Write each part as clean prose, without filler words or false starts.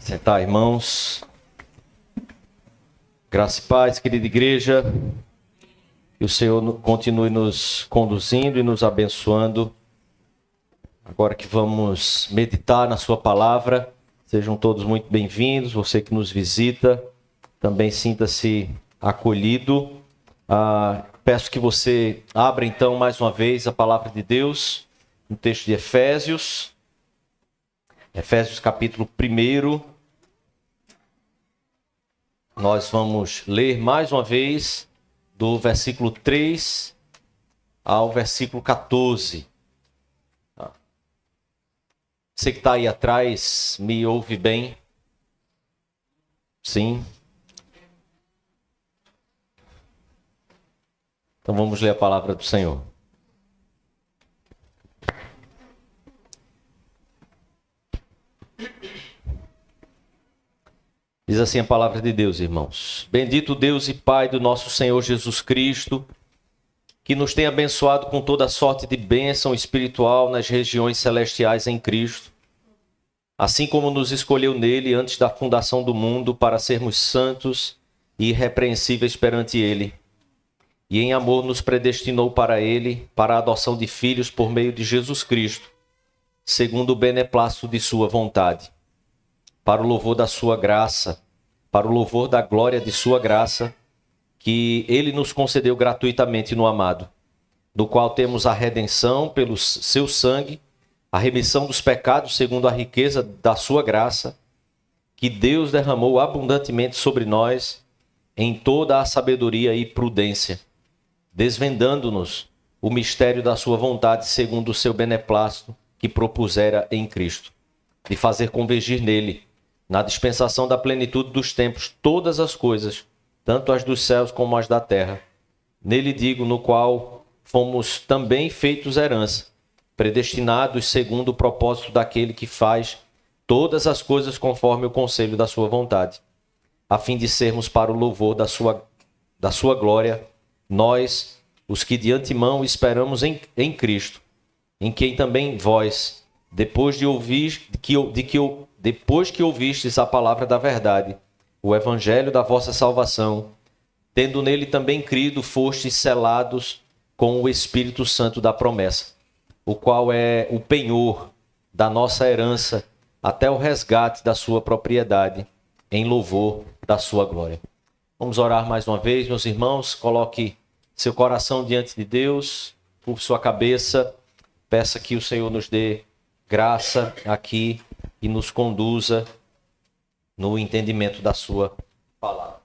Sentar, irmãos. Graça e paz, querida igreja. Que o Senhor continue nos conduzindo e nos abençoando. Agora que vamos meditar na sua palavra, sejam todos muito bem-vindos. Você que nos visita, também sinta-se acolhido. Peço que você abra então mais uma vez a palavra de Deus, no texto de Efésios. Efésios capítulo 1. Nós vamos ler mais uma vez do versículo 3 ao versículo 14. Você que está aí atrás, me ouve bem? Sim? Então vamos ler a palavra do Senhor. Diz assim a palavra de Deus, irmãos. Bendito Deus e Pai do nosso Senhor Jesus Cristo, que nos tem abençoado com toda sorte de bênção espiritual nas regiões celestiais em Cristo, assim como nos escolheu nele antes da fundação do mundo para sermos santos e irrepreensíveis perante ele, e em amor nos predestinou para ele, para a adoção de filhos por meio de Jesus Cristo, segundo o beneplácito de sua vontade, para o louvor da sua graça, para o louvor da glória de sua graça, que ele nos concedeu gratuitamente no amado, do qual temos a redenção pelo seu sangue, a remissão dos pecados segundo a riqueza da sua graça, que Deus derramou abundantemente sobre nós em toda a sabedoria e prudência, desvendando-nos o mistério da sua vontade segundo o seu beneplácito que propusera em Cristo, de fazer convergir nele, na dispensação da plenitude dos tempos, todas as coisas, tanto as dos céus como as da terra. Nele digo, no qual fomos também feitos herança, predestinados segundo o propósito daquele que faz todas as coisas conforme o conselho da sua vontade, a fim de sermos para o louvor da sua glória, nós, os que de antemão esperamos em Cristo, em quem também vós, depois que ouvistes a palavra da verdade, o evangelho da vossa salvação, tendo nele também crido, fostes selados com o Espírito Santo da promessa, o qual é o penhor da nossa herança até o resgate da sua propriedade, em louvor da sua glória. Vamos orar mais uma vez, meus irmãos. Coloque seu coração diante de Deus, curve sua cabeça, peça que o Senhor nos dê graça aqui e nos conduza no entendimento da sua palavra.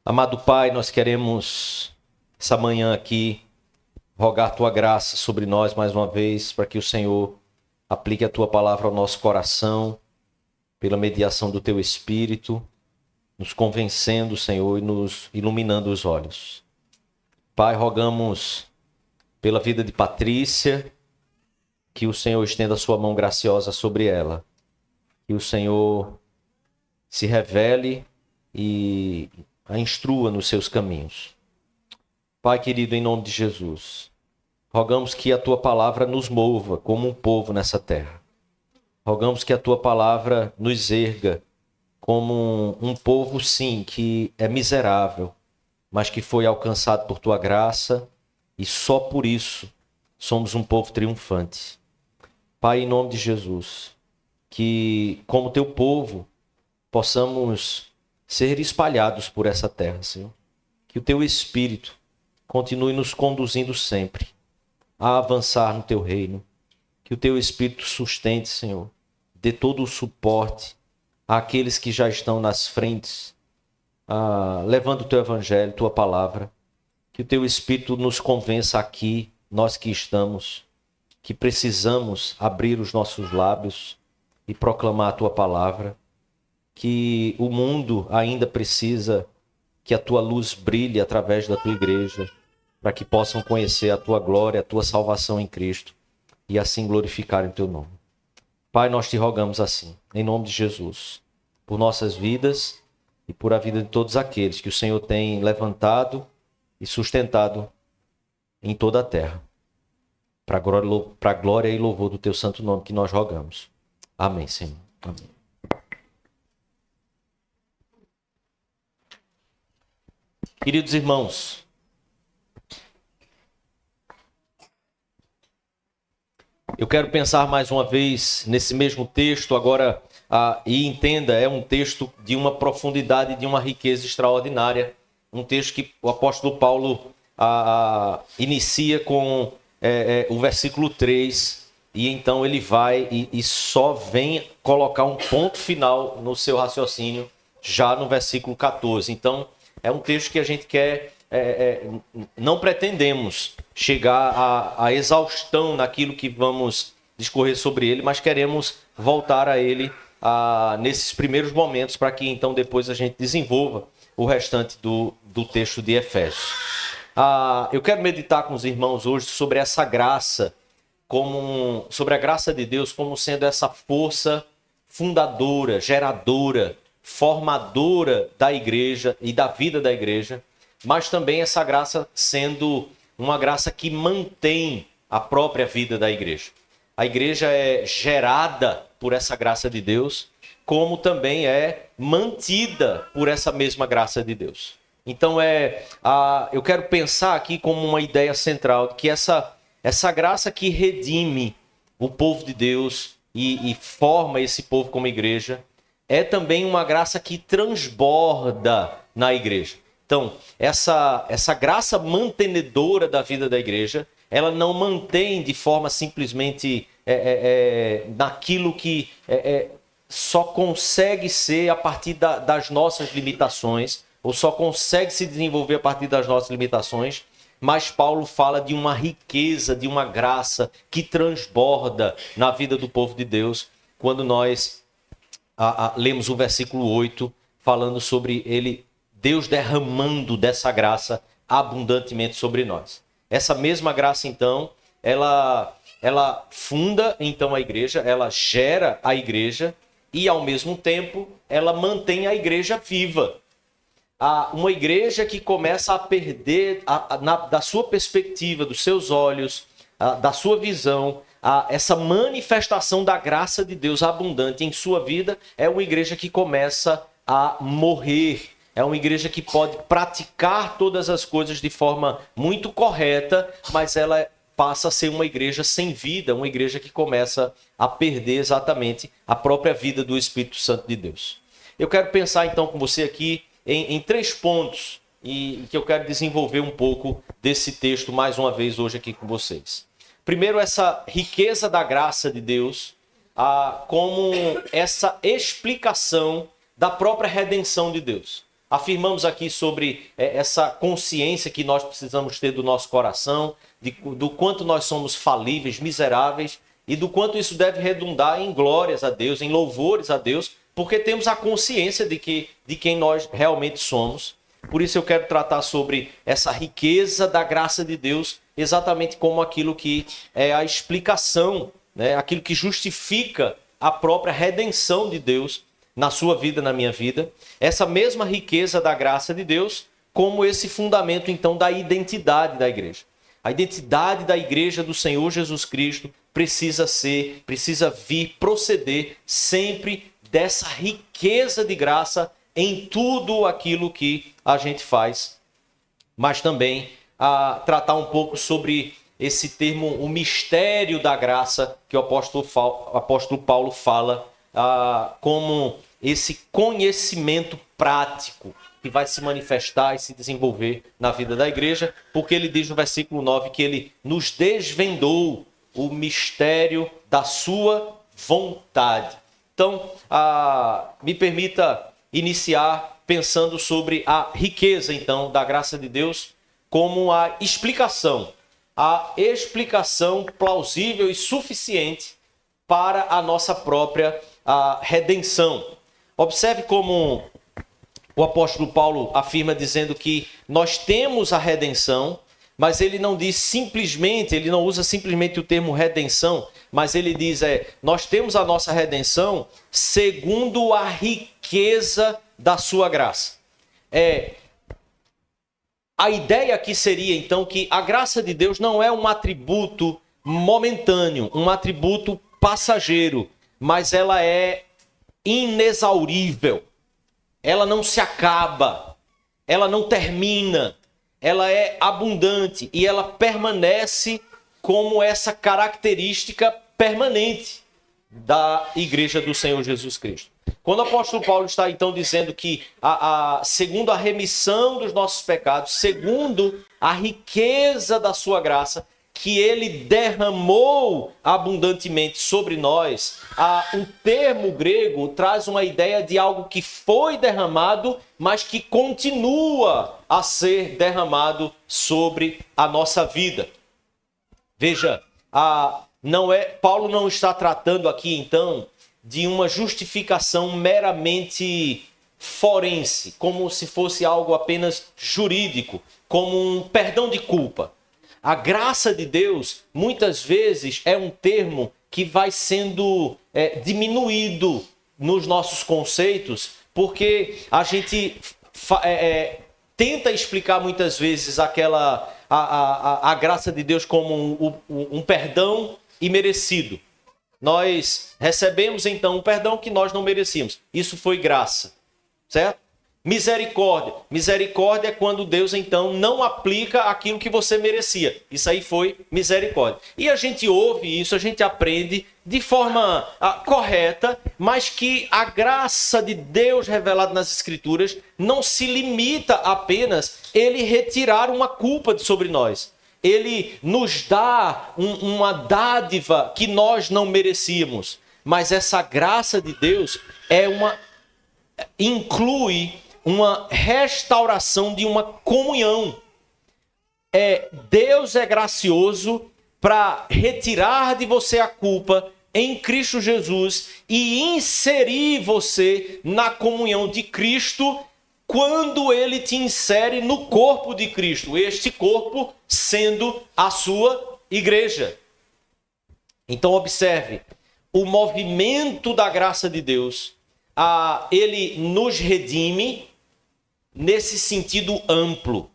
Amado Pai, nós queremos essa manhã aqui rogar tua graça sobre nós mais uma vez, para que o Senhor aplique a tua palavra ao nosso coração, pela mediação do teu Espírito, nos convencendo, Senhor, e nos iluminando os olhos. Pai, rogamos pela vida de Patrícia, que o Senhor estenda a sua mão graciosa sobre ela. Que o Senhor se revele e a instrua nos seus caminhos. Pai querido, em nome de Jesus, rogamos que a tua palavra nos mova como um povo nessa terra. Rogamos que a tua palavra nos erga como um povo, sim, que é miserável, mas que foi alcançado por tua graça e só por isso somos um povo triunfante. Pai, em nome de Jesus, que como teu povo possamos ser espalhados por essa terra, Senhor. Que o teu Espírito continue nos conduzindo sempre a avançar no teu reino. Que o teu Espírito sustente, Senhor, dê todo o suporte àqueles que já estão nas frentes, levando o teu evangelho, tua palavra. Que o teu Espírito nos convença aqui, nós que estamos, que precisamos abrir os nossos lábios e proclamar a tua palavra, que o mundo ainda precisa que a tua luz brilhe através da tua igreja, para que possam conhecer a tua glória, a tua salvação em Cristo e assim glorificarem o teu nome. Pai, nós te rogamos assim, em nome de Jesus, por nossas vidas e por a vida de todos aqueles que o Senhor tem levantado e sustentado em toda a terra. Para a glória e louvor do teu santo nome que nós rogamos. Amém, Senhor. Amém. Queridos irmãos, eu quero pensar mais uma vez nesse mesmo texto agora, e entenda, é um texto de uma profundidade, de uma riqueza extraordinária, um texto que o apóstolo Paulo inicia com o versículo 3, e então ele vai e só vem colocar um ponto final no seu raciocínio já no versículo 14. Então, é um texto que a gente quer, não pretendemos chegar à exaustão naquilo que vamos discorrer sobre ele, mas queremos voltar a ele nesses primeiros momentos para que então depois a gente desenvolva o restante do texto de Efésios. Eu quero meditar com os irmãos hoje sobre essa graça, sobre a graça de Deus como sendo essa força fundadora, geradora, formadora da igreja e da vida da igreja, mas também essa graça sendo uma graça que mantém a própria vida da igreja. A igreja é gerada por essa graça de Deus, como também é mantida por essa mesma graça de Deus. Então eu quero pensar aqui como uma ideia central, que essa graça que redime o povo de Deus e forma esse povo como igreja, é também uma graça que transborda na igreja. Então, essa graça mantenedora da vida da igreja, ela não mantém de forma simplesmente naquilo que só consegue ser a partir das nossas limitações, ou só consegue se desenvolver a partir das nossas limitações, mas Paulo fala de uma riqueza, de uma graça que transborda na vida do povo de Deus, quando nós lemos o versículo 8, falando sobre ele, Deus derramando dessa graça abundantemente sobre nós. Essa mesma graça, então, ela funda então a igreja, ela gera a igreja e, ao mesmo tempo, ela mantém a igreja viva. Uma igreja que começa a perder da sua perspectiva, dos seus olhos, da sua visão, essa manifestação da graça de Deus abundante em sua vida, é uma igreja que começa a morrer. É uma igreja que pode praticar todas as coisas de forma muito correta, mas ela passa a ser uma igreja sem vida, uma igreja que começa a perder exatamente a própria vida do Espírito Santo de Deus. Eu quero pensar então com você aqui em 3 pontos e que eu quero desenvolver um pouco desse texto mais uma vez hoje aqui com vocês. Primeiro, essa riqueza da graça de Deus, como essa explicação da própria redenção de Deus. Afirmamos aqui sobre essa consciência que nós precisamos ter do nosso coração, do quanto nós somos falíveis, miseráveis, e do quanto isso deve redundar em glórias a Deus, em louvores a Deus, porque temos a consciência de quem nós realmente somos. Por isso eu quero tratar sobre essa riqueza da graça de Deus, exatamente como aquilo que é a explicação, né? Aquilo que justifica a própria redenção de Deus na sua vida, na minha vida. Essa mesma riqueza da graça de Deus, como esse fundamento, então, da identidade da igreja. A identidade da igreja do Senhor Jesus Cristo precisa vir, proceder sempre dessa riqueza de graça em tudo aquilo que a gente faz. Mas também tratar um pouco sobre esse termo, o mistério da graça, que o apóstolo Paulo fala, como esse conhecimento prático que vai se manifestar e se desenvolver na vida da igreja, porque ele diz no versículo 9 que ele nos desvendou o mistério da sua vontade. Então, me permita iniciar pensando sobre a riqueza, então, da graça de Deus como a explicação plausível e suficiente para a nossa própria redenção. Observe como o apóstolo Paulo afirma dizendo que nós temos a redenção, mas ele não diz simplesmente, ele não usa simplesmente o termo redenção, mas ele diz nós temos a nossa redenção segundo a riqueza da sua graça. A ideia aqui seria então que a graça de Deus não é um atributo momentâneo, um atributo passageiro, mas ela é inexaurível. Ela não se acaba, ela não termina, ela é abundante e ela permanece como essa característica permanente da igreja do Senhor Jesus Cristo. Quando o apóstolo Paulo está então dizendo que segundo a remissão dos nossos pecados, segundo a riqueza da sua graça, que ele derramou abundantemente sobre nós, o termo grego traz uma ideia de algo que foi derramado, mas que continua a ser derramado sobre a nossa vida. Veja, Paulo não está tratando aqui então de uma justificação meramente forense, como se fosse algo apenas jurídico, como um perdão de culpa. A graça de Deus, muitas vezes, é um termo que vai sendo diminuído nos nossos conceitos, porque a gente tenta explicar muitas vezes a graça de Deus como um perdão imerecido. Nós recebemos então um perdão que nós não merecíamos. Isso foi graça, certo? Misericórdia. Misericórdia é quando Deus então não aplica aquilo que você merecia. Isso aí foi misericórdia. E a gente ouve isso, a gente aprende de forma correta, mas que a graça de Deus revelada nas Escrituras não se limita apenas a ele retirar uma culpa de sobre nós. Ele nos dá uma dádiva que nós não merecíamos. Mas essa graça de Deus inclui uma restauração de uma comunhão. Deus é gracioso para retirar de você a culpa em Cristo Jesus e inserir você na comunhão de Cristo quando ele te insere no corpo de Cristo, este corpo sendo a sua igreja. Então observe, o movimento da graça de Deus, ele nos redime nesse sentido amplo.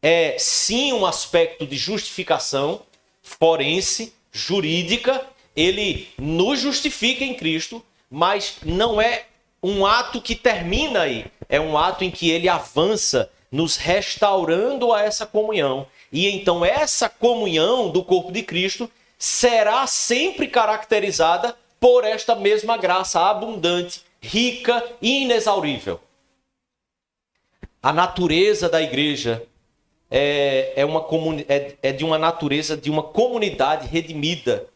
É sim um aspecto de justificação forense, jurídica, ele nos justifica em Cristo, mas não é um ato que termina aí, é um ato em que ele avança, nos restaurando a essa comunhão. E então essa comunhão do corpo de Cristo será sempre caracterizada por esta mesma graça abundante, rica e inexaurível. A natureza da igreja é de uma natureza de uma comunidade redimida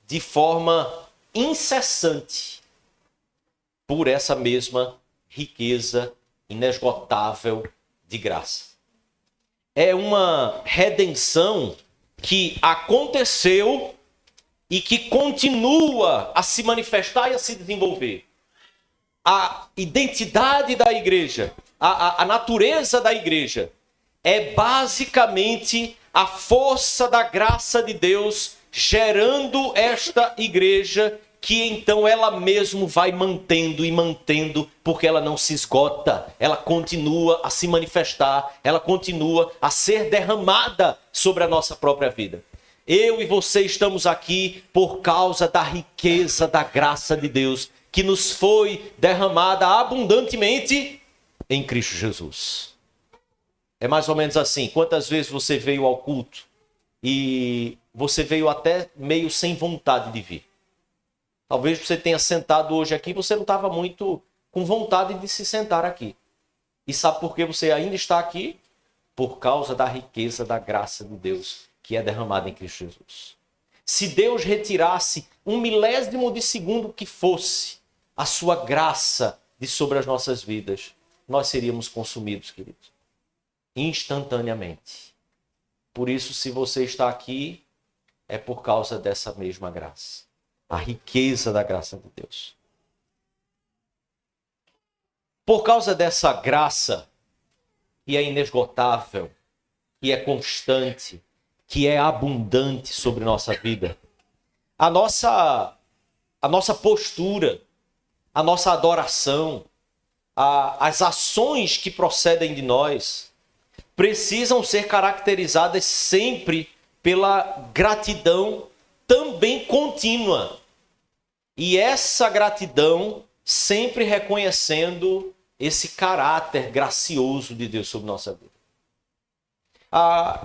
de forma incessante por essa mesma riqueza inesgotável de graça. É uma redenção que aconteceu e que continua a se manifestar e a se desenvolver. A identidade da igreja, a natureza da igreja é basicamente a força da graça de Deus gerando esta igreja que então ela mesmo vai mantendo e mantendo, porque ela não se esgota, ela continua a se manifestar, ela continua a ser derramada sobre a nossa própria vida. Eu e você estamos aqui por causa da riqueza da graça de Deus, que nos foi derramada abundantemente em Cristo Jesus. É mais ou menos assim. Quantas vezes você veio ao culto e você veio até meio sem vontade de vir? Talvez você tenha sentado hoje aqui e você não estava muito com vontade de se sentar aqui. E sabe por que você ainda está aqui? Por causa da riqueza da graça de Deus que é derramada em Cristo Jesus. Se Deus retirasse 1/1000 de segundo que fosse a sua graça de sobre as nossas vidas, nós seríamos consumidos, queridos, instantaneamente. Por isso, se você está aqui, é por causa dessa mesma graça. A riqueza da graça de Deus. Por causa dessa graça, que é inesgotável, que é constante, que é abundante sobre nossa vida, a nossa postura, a nossa adoração, as ações que procedem de nós, precisam ser caracterizadas sempre pela gratidão também contínua. E essa gratidão sempre reconhecendo esse caráter gracioso de Deus sobre nossa vida.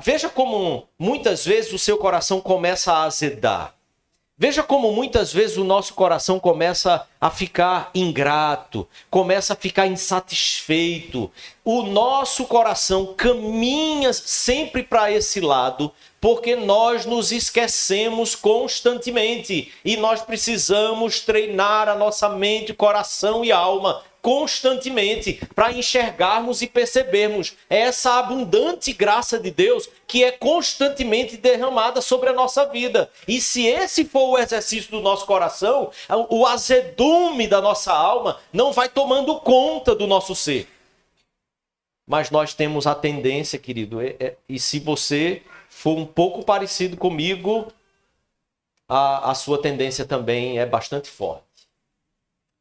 Veja como muitas vezes o seu coração começa a azedar. Veja como muitas vezes o nosso coração começa a ficar ingrato, começa a ficar insatisfeito. O nosso coração caminha sempre para esse lado, porque nós nos esquecemos constantemente. E nós precisamos treinar a nossa mente, coração e alma constantemente para enxergarmos e percebermos essa abundante graça de Deus que é constantemente derramada sobre a nossa vida. E se esse for o exercício do nosso coração, o azedume da nossa alma não vai tomando conta do nosso ser. Mas nós temos a tendência, querido, e se você for um pouco parecido comigo, a sua tendência também é bastante forte.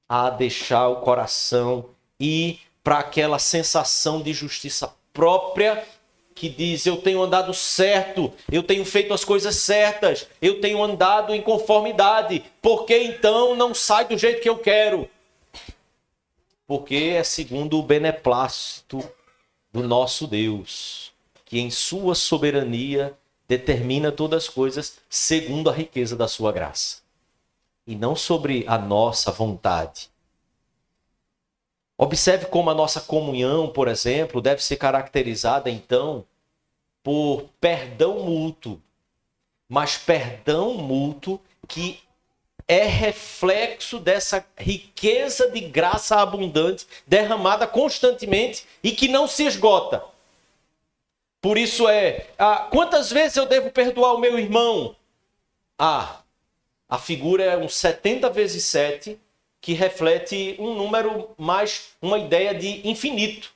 A deixar o coração ir para aquela sensação de justiça própria que diz: eu tenho andado certo, eu tenho feito as coisas certas, eu tenho andado em conformidade, por que então não sai do jeito que eu quero? Porque é segundo o beneplácito do nosso Deus, que em sua soberania determina todas as coisas segundo a riqueza da sua graça. E não sobre a nossa vontade. Observe como a nossa comunhão, por exemplo, deve ser caracterizada, então, por perdão mútuo. Mas perdão mútuo que é reflexo dessa riqueza de graça abundante, derramada constantemente e que não se esgota. Por isso quantas vezes eu devo perdoar o meu irmão? A figura é um 70 vezes 7, que reflete um número mais, uma ideia de infinito.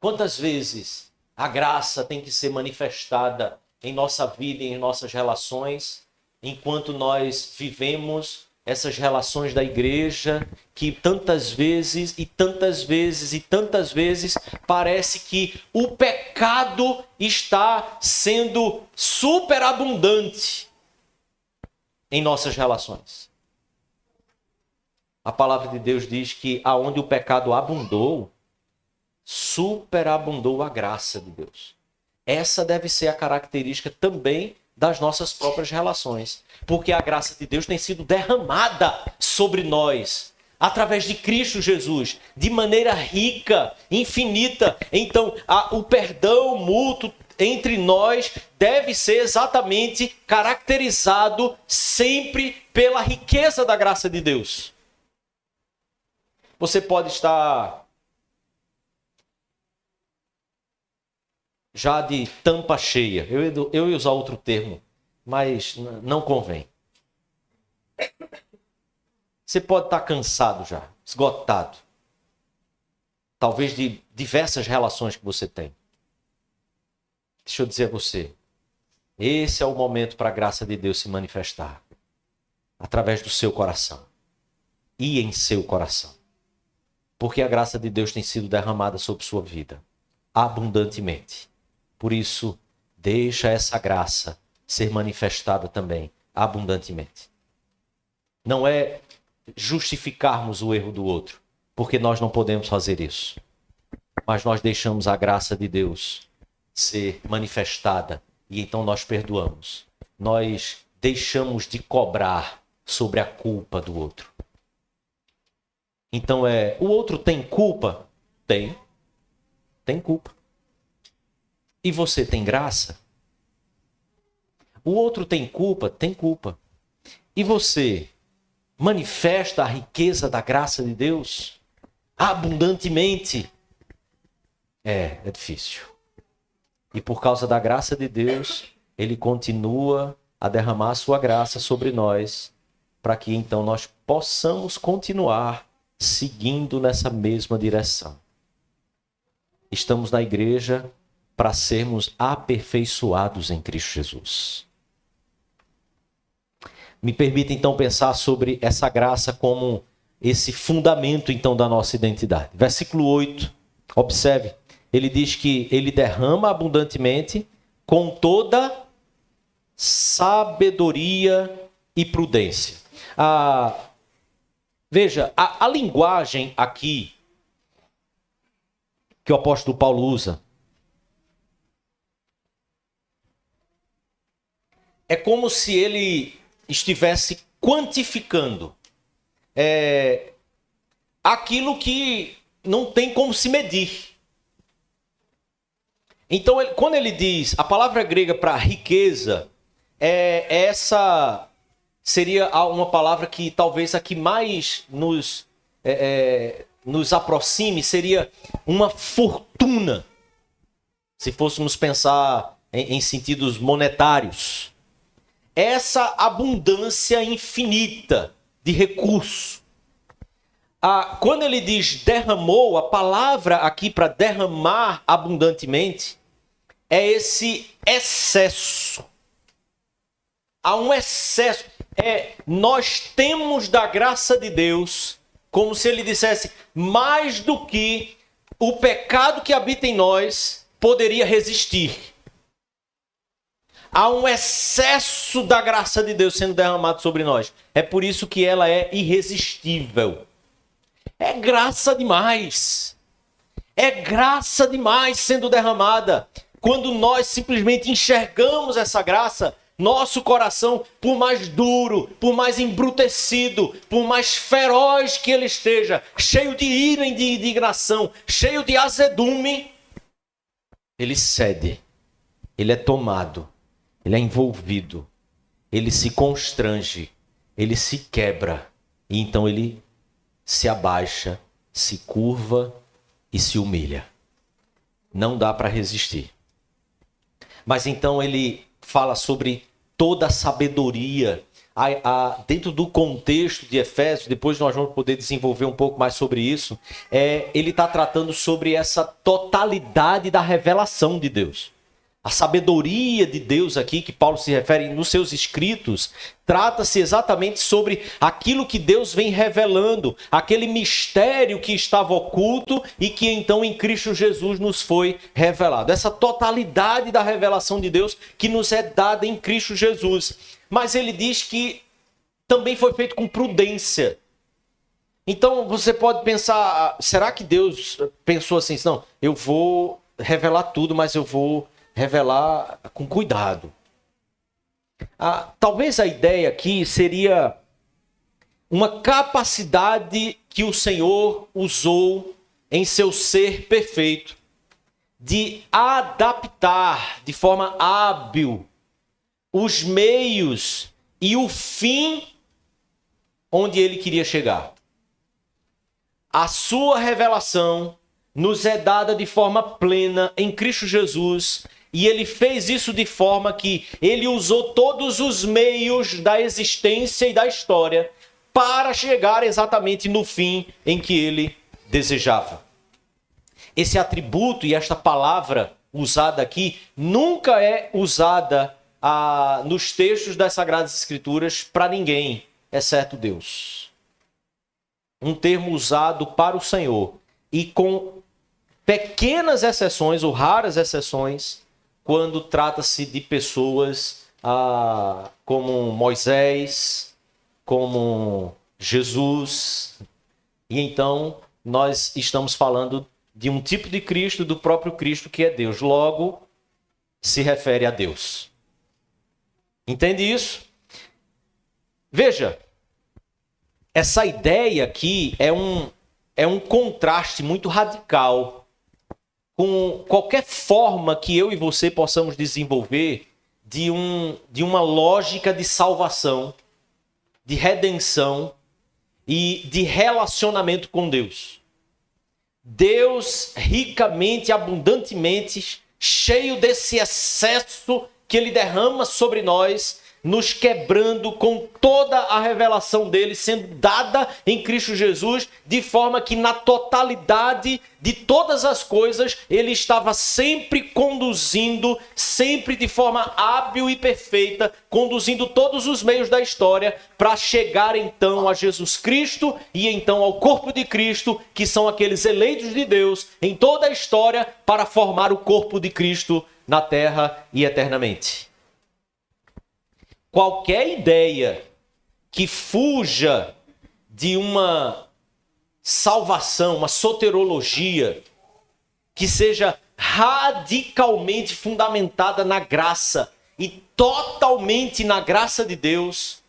Quantas vezes a graça tem que ser manifestada em nossa vida e em nossas relações, enquanto nós vivemos essas relações da igreja, que tantas vezes e tantas vezes e tantas vezes parece que o pecado está sendo superabundante em nossas relações. A palavra de Deus diz que aonde o pecado abundou, superabundou a graça de Deus. Essa deve ser a característica também das nossas próprias relações, porque a graça de Deus tem sido derramada sobre nós, através de Cristo Jesus, de maneira rica, infinita. Então, o perdão mútuo entre nós deve ser exatamente caracterizado sempre pela riqueza da graça de Deus. Você pode estar já de tampa cheia. Eu ia usar outro termo, mas não convém. Você pode estar cansado já, esgotado. Talvez de diversas relações que você tem. Deixa eu dizer a você, esse é o momento para a graça de Deus se manifestar. Através do seu coração. E em seu coração. Porque a graça de Deus tem sido derramada sobre sua vida. Abundantemente. Por isso, deixa essa graça ser manifestada também. Abundantemente. Não é justificarmos o erro do outro. Porque nós não podemos fazer isso. Mas nós deixamos a graça de Deus ser manifestada. E então nós perdoamos. Nós deixamos de cobrar sobre a culpa do outro. Então o outro tem culpa? Tem culpa. E você tem graça? O outro tem culpa? Tem culpa. E você manifesta a riqueza da graça de Deus abundantemente? É difícil. E por causa da graça de Deus, Ele continua a derramar a sua graça sobre nós, para que então nós possamos continuar seguindo nessa mesma direção. Estamos na igreja para sermos aperfeiçoados em Cristo Jesus. Me permita então pensar sobre essa graça como esse fundamento então da nossa identidade. Versículo 8, observe, ele diz que ele derrama abundantemente com toda sabedoria e prudência. Veja, a linguagem aqui que o apóstolo Paulo usa é como se ele estivesse quantificando aquilo que não tem como se medir. Então, quando ele diz, a palavra grega para riqueza, essa seria uma palavra que talvez a que mais nos aproxime, seria uma fortuna, se fôssemos pensar em sentidos monetários. Essa abundância infinita de recursos. Quando ele diz derramou, a palavra aqui para derramar abundantemente é esse excesso. Há um excesso. Nós temos da graça de Deus, como se ele dissesse, mais do que o pecado que habita em nós poderia resistir. Há um excesso da graça de Deus sendo derramado sobre nós. É por isso que ela é irresistível. É graça demais. É graça demais sendo derramada. Quando nós simplesmente enxergamos essa graça, nosso coração, por mais duro, por mais embrutecido, por mais feroz que ele esteja, cheio de ira e de indignação, cheio de azedume, ele cede, ele é tomado, ele é envolvido, ele se constrange, ele se quebra, e então ele se abaixa, se curva e se humilha. Não dá para resistir. Mas então ele fala sobre toda a sabedoria. Dentro do contexto de Efésios, depois nós vamos poder desenvolver um pouco mais sobre isso, ele está tratando sobre essa totalidade da revelação de Deus. A sabedoria de Deus aqui, que Paulo se refere nos seus escritos, trata-se exatamente sobre aquilo que Deus vem revelando, aquele mistério que estava oculto e que então em Cristo Jesus nos foi revelado. Essa totalidade da revelação de Deus que nos é dada em Cristo Jesus. Mas ele diz que também foi feito com prudência. Então você pode pensar, será que Deus pensou assim, não, eu vou revelar tudo, mas eu vou revelar com cuidado. Talvez a ideia aqui seria uma capacidade que o Senhor usou em seu ser perfeito de adaptar de forma hábil os meios e o fim onde ele queria chegar. A sua revelação nos é dada de forma plena em Cristo Jesus. E ele fez isso de forma que ele usou todos os meios da existência e da história para chegar exatamente no fim em que ele desejava. Esse atributo e esta palavra usada aqui nunca é usada nos textos das Sagradas Escrituras para ninguém, exceto Deus. Um termo usado para o Senhor e com pequenas exceções ou raras exceções, quando trata-se de pessoas como Moisés, como Jesus. E então nós estamos falando de um tipo de Cristo, do próprio Cristo que é Deus. Logo, se refere a Deus. Entende isso? Veja, essa ideia aqui é um contraste muito radical com qualquer forma que eu e você possamos desenvolver de uma lógica de salvação, de redenção e de relacionamento com Deus. Deus ricamente, abundantemente, cheio desse excesso que ele derrama sobre nós, nos quebrando com toda a revelação dele sendo dada em Cristo Jesus, de forma que na totalidade de todas as coisas ele estava sempre conduzindo, sempre de forma hábil e perfeita, conduzindo todos os meios da história para chegar então a Jesus Cristo e então ao corpo de Cristo, que são aqueles eleitos de Deus em toda a história para formar o corpo de Cristo na terra e eternamente. Qualquer ideia que fuja de uma salvação, uma soterologia, que seja radicalmente fundamentada na graça e totalmente na graça de Deus,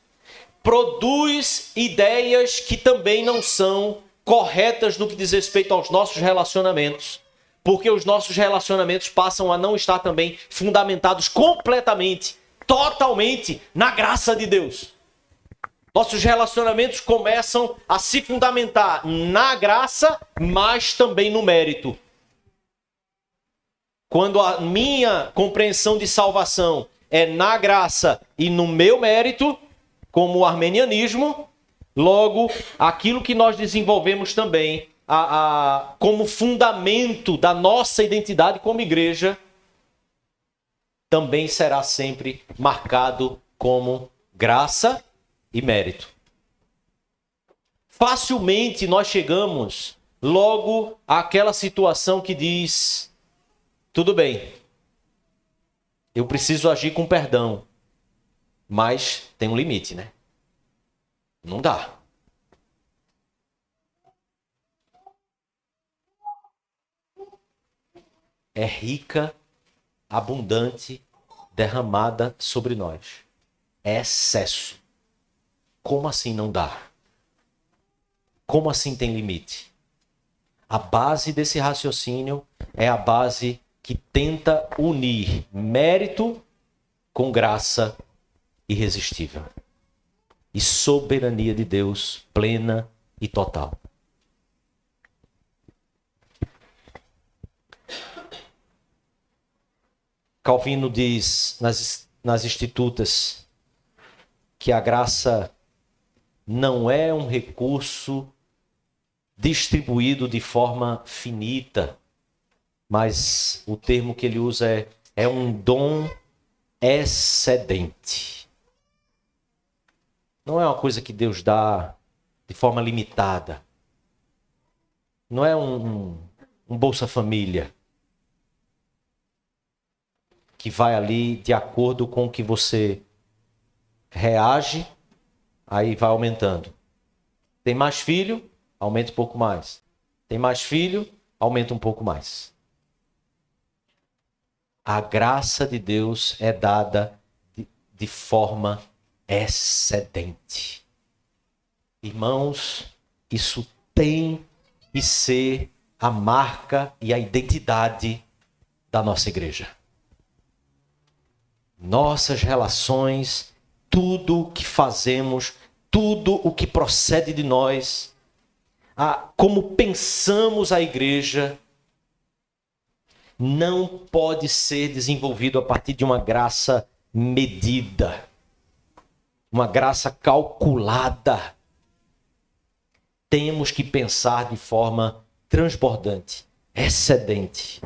produz ideias que também não são corretas no que diz respeito aos nossos relacionamentos, porque os nossos relacionamentos passam a não estar também fundamentados completamente, totalmente na graça de Deus. Nossos relacionamentos começam a se fundamentar na graça, mas também no mérito. Quando a minha compreensão de salvação é na graça e no meu mérito, como o armenianismo, logo, aquilo que nós desenvolvemos também como fundamento da nossa identidade como igreja, também será sempre marcado como graça e mérito. Facilmente nós chegamos logo àquela situação que diz: tudo bem, eu preciso agir com perdão, mas tem um limite, né? Não dá. É rica, abundante, derramada sobre nós. É excesso. Como assim não dá? Como assim tem limite? A base desse raciocínio é a base que tenta unir mérito com graça irresistível e soberania de Deus plena e total. Calvino diz nas Institutas que a graça não é um recurso distribuído de forma finita, mas o termo que ele usa é um dom excedente. Não é uma coisa que Deus dá de forma limitada. Não é um Bolsa Família que vai ali de acordo com o que você reage, aí vai aumentando. Tem mais filho, aumenta um pouco mais. Tem mais filho, aumenta um pouco mais. A graça de Deus é dada de forma excedente. Irmãos, isso tem que ser a marca e a identidade da nossa igreja. Nossas relações, tudo o que fazemos, tudo o que procede de nós, como pensamos a igreja, não pode ser desenvolvido a partir de uma graça medida, uma graça calculada. Temos que pensar de forma transbordante, excedente.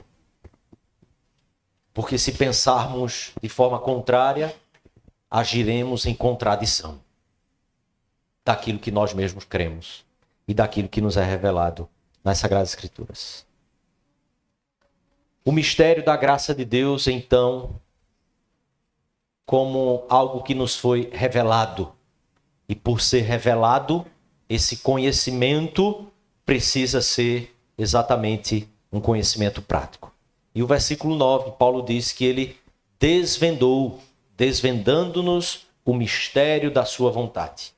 Porque se pensarmos de forma contrária, agiremos em contradição daquilo que nós mesmos cremos e daquilo que nos é revelado nas Sagradas Escrituras. O mistério da graça de Deus, então, como algo que nos foi revelado. E por ser revelado, esse conhecimento precisa ser exatamente um conhecimento prático. E o versículo 9, Paulo diz que ele desvendou, desvendando-nos o mistério da sua vontade.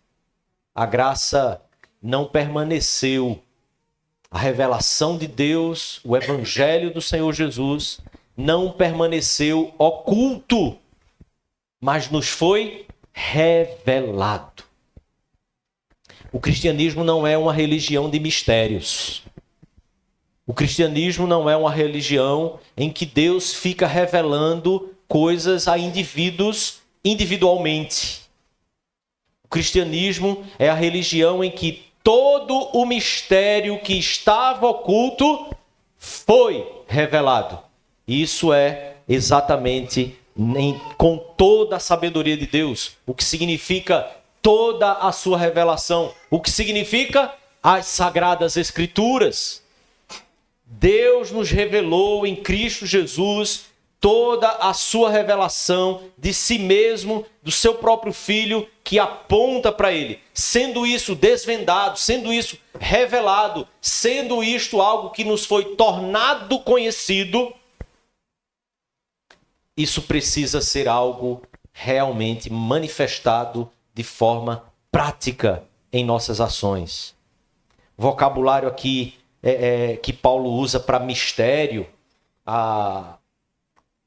A graça não permaneceu. A revelação de Deus, o evangelho do Senhor Jesus, não permaneceu oculto, mas nos foi revelado. O cristianismo não é uma religião de mistérios. O cristianismo não é uma religião em que Deus fica revelando coisas a indivíduos individualmente. O cristianismo é a religião em que todo o mistério que estava oculto foi revelado. Isso é exatamente com toda a sabedoria de Deus. O que significa toda a sua revelação. O que significa as Sagradas Escrituras. Deus nos revelou em Cristo Jesus toda a sua revelação de si mesmo, do seu próprio Filho, que aponta para ele. Sendo isso desvendado, sendo isso revelado, sendo isto algo que nos foi tornado conhecido, isso precisa ser algo realmente manifestado de forma prática em nossas ações. O vocabulário aqui que Paulo usa para mistério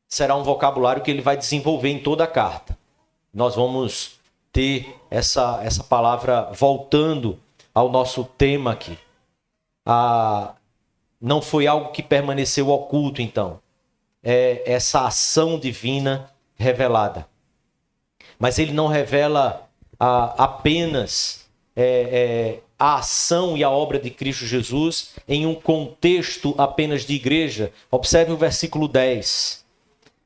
será um vocabulário que ele vai desenvolver em toda a carta. Nós vamos ter essa palavra voltando ao nosso tema aqui. Não foi algo que permaneceu oculto, então. É essa ação divina revelada. Mas ele não revela apenas a ação e a obra de Cristo Jesus em um contexto apenas de igreja. Observe o versículo 10.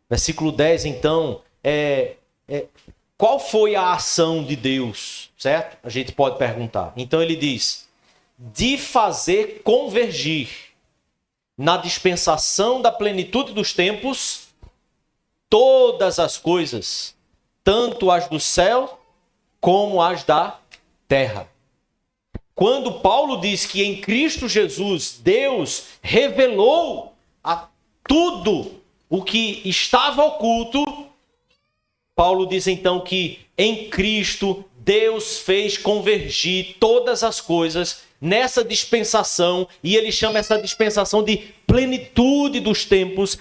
Versículo 10, então, qual foi a ação de Deus, certo? A gente pode perguntar. Então ele diz, de fazer convergir na dispensação da plenitude dos tempos todas as coisas, tanto as do céu como as da terra. Quando Paulo diz que em Cristo Jesus Deus revelou a tudo o que estava oculto, Paulo diz então que em Cristo Deus fez convergir todas as coisas nessa dispensação, e ele chama essa dispensação de plenitude dos tempos.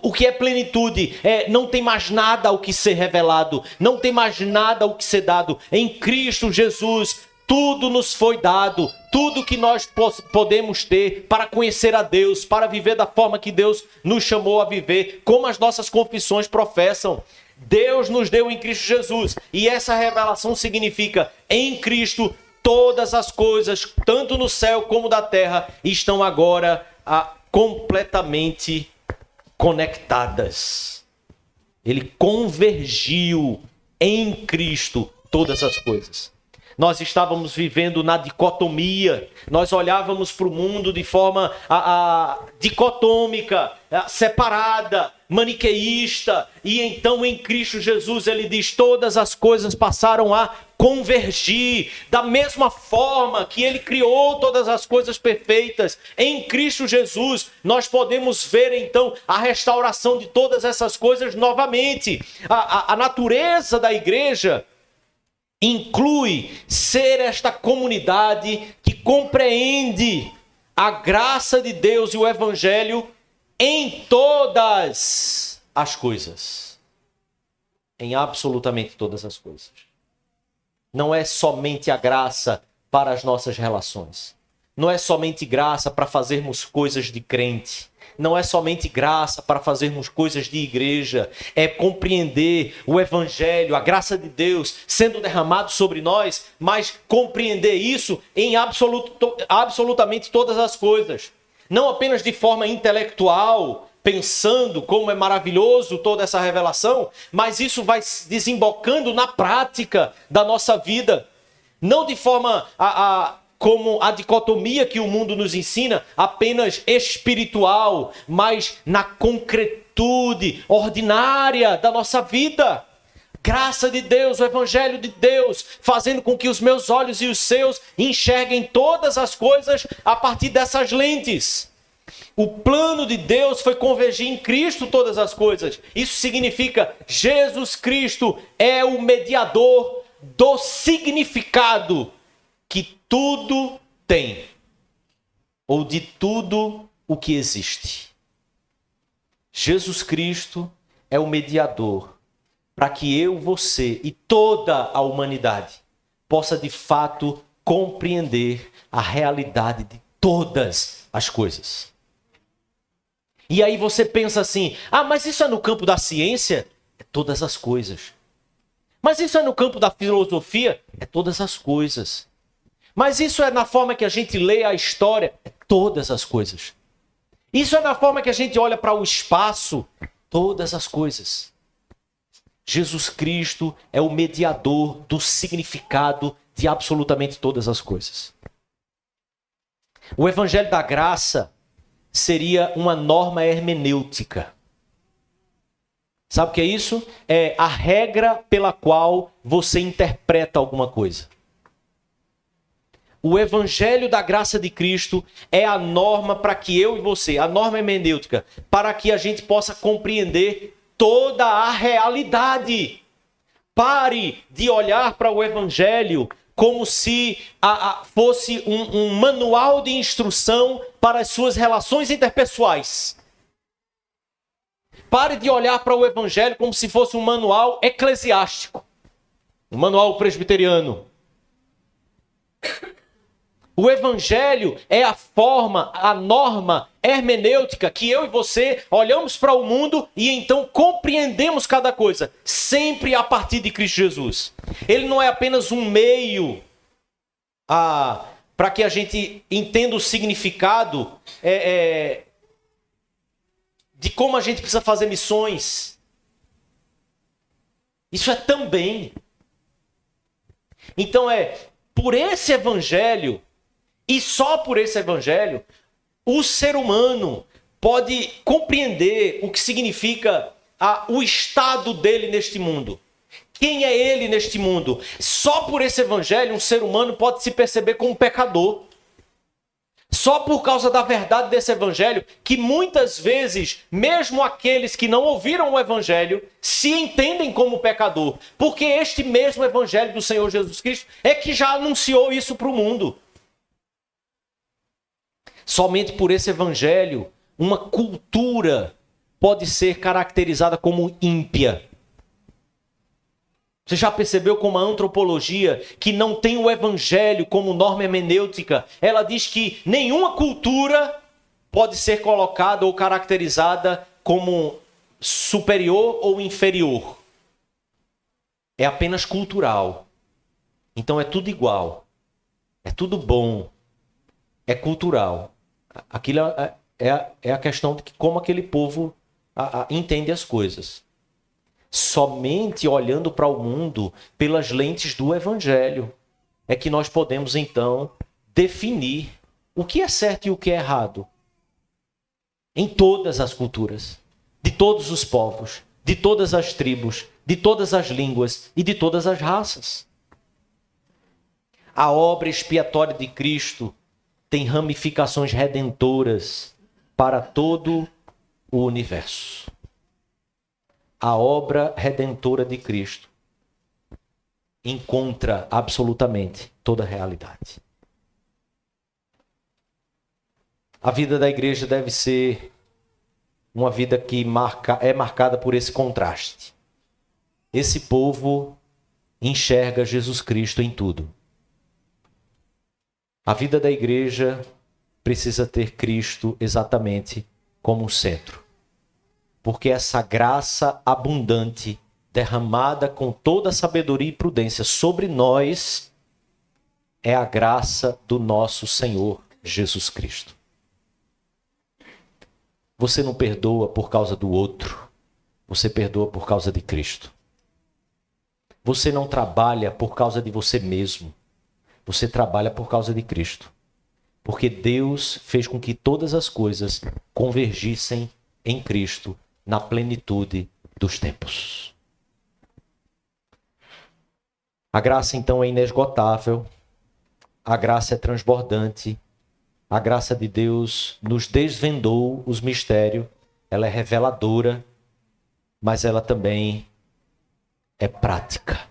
O que é plenitude? Não tem mais nada ao que ser revelado, não tem mais nada ao que ser dado. Em Cristo Jesus, tudo nos foi dado, tudo que nós podemos ter para conhecer a Deus, para viver da forma que Deus nos chamou a viver, como as nossas confissões professam. Deus nos deu em Cristo Jesus, e essa revelação significa, em Cristo, todas as coisas, tanto no céu como da terra, estão agora completamente conectadas. Ele convergiu em Cristo todas as coisas. Nós estávamos vivendo na dicotomia, nós olhávamos para o mundo de forma dicotômica, separada, maniqueísta, e então em Cristo Jesus ele diz, todas as coisas passaram a convergir, da mesma forma que ele criou todas as coisas perfeitas. Em Cristo Jesus nós podemos ver então a restauração de todas essas coisas novamente. A natureza da igreja inclui ser esta comunidade que compreende a graça de Deus e o Evangelho em todas as coisas. Em absolutamente todas as coisas. Não é somente a graça para as nossas relações. Não é somente graça para fazermos coisas de crente. Não é somente graça para fazermos coisas de igreja. É compreender o Evangelho, a graça de Deus sendo derramado sobre nós, mas compreender isso em absolutamente todas as coisas. Não apenas de forma intelectual, pensando como é maravilhoso toda essa revelação, mas isso vai desembocando na prática da nossa vida. Não de forma como a dicotomia que o mundo nos ensina, apenas espiritual, mas na concretude ordinária da nossa vida. Graça de Deus, o Evangelho de Deus, fazendo com que os meus olhos e os seus enxerguem todas as coisas a partir dessas lentes. O plano de Deus foi convergir em Cristo todas as coisas. Isso significa Jesus Cristo é o mediador do significado que tudo tem, ou de tudo o que existe. Jesus Cristo é o mediador para que eu, você e toda a humanidade possa de fato compreender a realidade de todas as coisas. E aí você pensa assim, mas isso é no campo da ciência? É todas as coisas. Mas isso é no campo da filosofia? É todas as coisas. Mas isso é na forma que a gente lê a história? É todas as coisas. Isso é na forma que a gente olha para o espaço? Todas as coisas. Jesus Cristo é o mediador do significado de absolutamente todas as coisas. O Evangelho da Graça seria uma norma hermenêutica. Sabe o que é isso? É a regra pela qual você interpreta alguma coisa. O evangelho da graça de Cristo é a norma para que eu e você, a norma hermenêutica, para que a gente possa compreender toda a realidade. Pare de olhar para o evangelho como se fosse um manual de instrução para as suas relações interpessoais. Pare de olhar para o evangelho como se fosse um manual eclesiástico, um manual presbiteriano. O evangelho é a forma, a norma hermenêutica que eu e você olhamos para o mundo e então compreendemos cada coisa, sempre a partir de Cristo Jesus. Ele não é apenas um meio para que a gente entenda o significado de como a gente precisa fazer missões. Isso é também. Então por esse evangelho, e só por esse evangelho, o ser humano pode compreender o que significa o estado dele neste mundo. Quem é ele neste mundo? Só por esse evangelho um ser humano pode se perceber como pecador. Só por causa da verdade desse evangelho, que muitas vezes, mesmo aqueles que não ouviram o evangelho, se entendem como pecador. Porque este mesmo evangelho do Senhor Jesus Cristo é que já anunciou isso para o mundo. Somente por esse evangelho, uma cultura pode ser caracterizada como ímpia. Você já percebeu como a antropologia, que não tem o evangelho como norma hermenêutica, ela diz que nenhuma cultura pode ser colocada ou caracterizada como superior ou inferior. É apenas cultural. Então é tudo igual. É tudo bom. É cultural. Aquilo é a questão de como aquele povo entende as coisas. Somente olhando para o mundo pelas lentes do evangelho é que nós podemos então definir o que é certo e o que é errado. Em todas as culturas, de todos os povos, de todas as tribos, de todas as línguas e de todas as raças. A obra expiatória de Cristo tem ramificações redentoras para todo o universo. A obra redentora de Cristo encontra absolutamente toda a realidade. A vida da igreja deve ser uma vida que é marcada por esse contraste. Esse povo enxerga Jesus Cristo em tudo. A vida da igreja precisa ter Cristo exatamente como centro. Porque essa graça abundante, derramada com toda a sabedoria e prudência sobre nós, é a graça do nosso Senhor Jesus Cristo. Você não perdoa por causa do outro, você perdoa por causa de Cristo. Você não trabalha por causa de você mesmo, você trabalha por causa de Cristo. Porque Deus fez com que todas as coisas convergissem em Cristo, na plenitude dos tempos. A graça, então, é inesgotável, a graça é transbordante, a graça de Deus nos desvendou os mistérios, ela é reveladora, mas ela também é prática,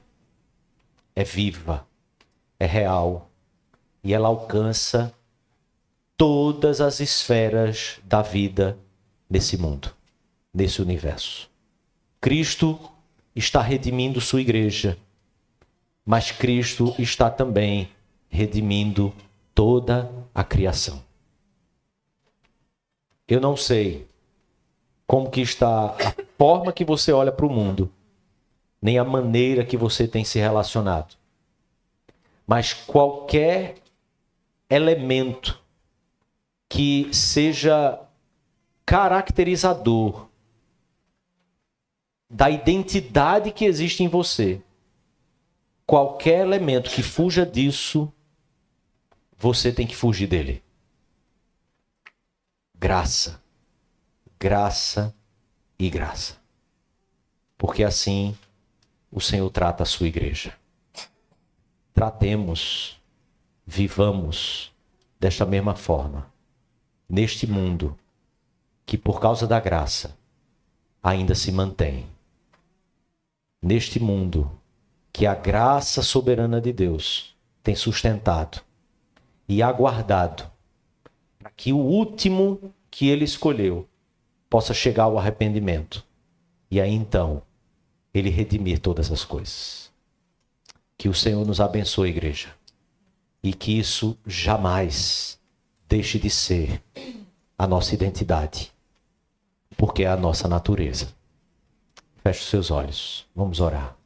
é viva, é real, e ela alcança todas as esferas da vida nesse mundo. Nesse universo. Cristo está redimindo sua igreja, mas Cristo está também redimindo toda a criação. Eu não sei como que está a forma que você olha para o mundo, nem a maneira que você tem se relacionado. Mas qualquer elemento que seja caracterizador da identidade que existe em você, qualquer elemento que fuja disso, você tem que fugir dele. Graça, graça e graça. porque assim o Senhor trata a sua igreja. Tratemos, vivamos desta mesma forma, neste mundo que por causa da graça ainda se mantém. Neste mundo que a graça soberana de Deus tem sustentado e aguardado para que o último que ele escolheu possa chegar ao arrependimento. E aí então, ele redimir todas as coisas. Que o Senhor nos abençoe, igreja. E que isso jamais deixe de ser a nossa identidade. Porque é a nossa natureza. Feche os seus olhos. Vamos orar.